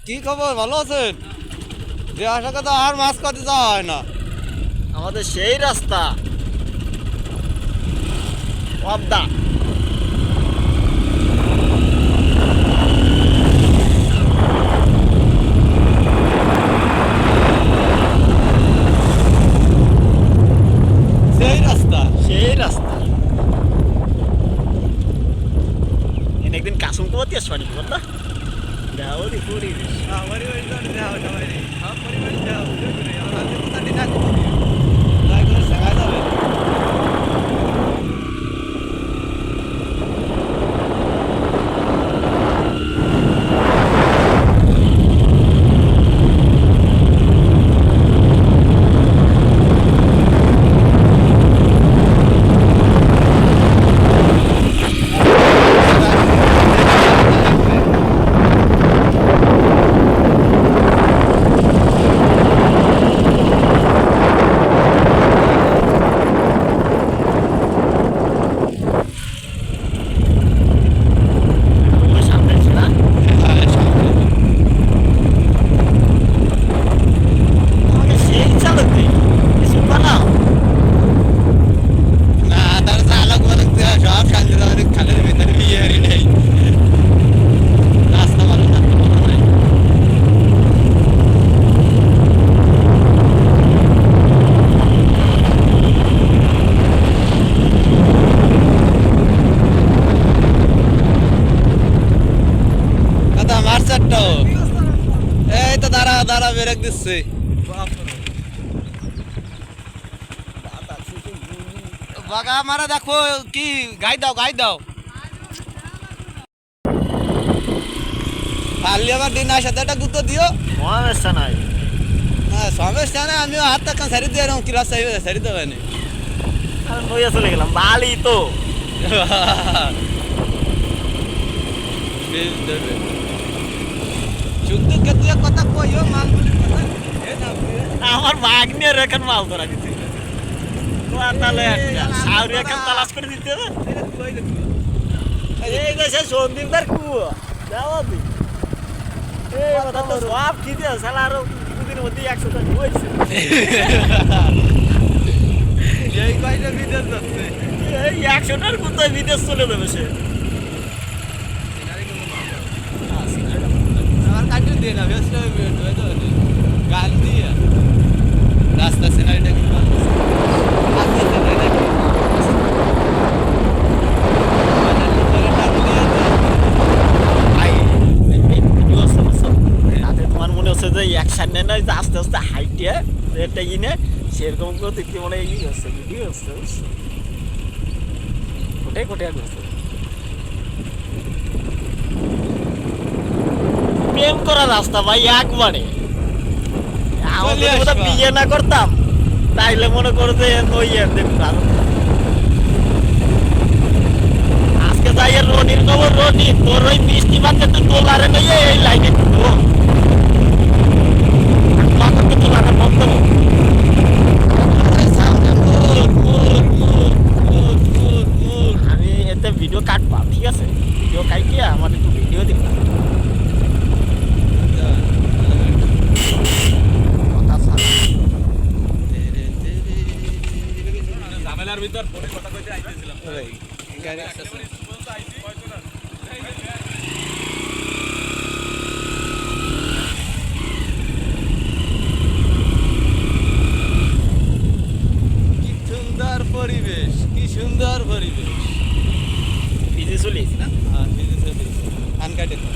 কি খবর, ভালো আছেন? যে আশা কথা আর মাছ কাটতে যাওয়া হয় না। আমাদের সেই রাস্তা পদ্মা। সেই রাস্তা। সেই রাস্তা এনে একদিন কাসুম করতে আসবো নাকি পদ্মা যাও দি পরিবেশ। আমারই বাড়ি তো যাওয়া যাবে রে। আমার বাড়ি যাওয়া হবে। আমার হাতে কথা দিন না। তাই করে শেখা যাবে। ওই সামনে ছিল না আমাকে সেই চালাতে কিছু বানাও। না তার চালক বলে সব সামনে যাবে খালের ভিতরে বিয়েরই নেই। রাস্তা ভালো না, ভালো নাই। কথা মার চারটাও। এই তো দাঁড়া দাঁড়া ব্রেক দিচ্ছি। বাগা মারা দেখো কি গাই দাও গাই দাও। পারলে আবার দিন আসাতে একটা গুঁতো দিও। সমস্যা নাই। হ্যাঁ সমস্যা নেই, আমিও হাত টাকা সারি দিয়ে এরকম কি রাস্তা সারি দেবে না। আমি নইয়া চলে গেলাম বালি তো। শুদ্ধ কেতুয়া কথা কইও মালগুলির কথা। আমার বাঘ নিয়ে রেখেন মাল ধরা দিতে তাহলে একটা সাউরি এখন তালাশ করে দিতে হবে। এই দেশে সন্দীপদার কুয়ো যাও দি এই কথা তো সব কি দিয়ে সালা আরো দুদিনের মধ্যে 100 টাকা হয়েছে। এই কয়টা বিদেশ যাচ্ছে। এই 100 টাকার কোথায় বিদেশ চলে যাবে সে। আমার কাটে দিয়ে না ব্যস্ত গাল দিয়ে রাস্তা সিনারিটা কি তোমার মনে হচ্ছে যে অ্যাকশন নেয় না, যে আস্তে আস্তে হাইটে এটা ইনে সেরকম করে দেখতে মনে হয় ই হচ্ছে ভিডিও হচ্ছে কোটাই কোটাই করছে। প্রেম করা রাস্তা ভাই একবারে। আমাদের মতো বিয়ে না করতাম তাইলে মনে করো যে ওই দেখতাম। আজকে যাই রনির খবর, রনি তোর ওই বৃষ্টি পাচ্ছে তুই তোলারে নিয়ে এই লাইনে তোলাটা বন্ধ। আমি এতে ভিডিও কাটবা, ঠিক আছে? ভিডিও কাটিয়ে আমার একটু ভিডিও দিবা। ঝামেলার ভিতর ফোনে কথা কইতে আইতেছিলাম। গাড়ি আসছে। কি সুন্দর পরিবেশ, কি সুন্দর পরিবেশ। ভিজে চলে এসি না। হ্যাঁ, বিদেশে আনকাটে তো।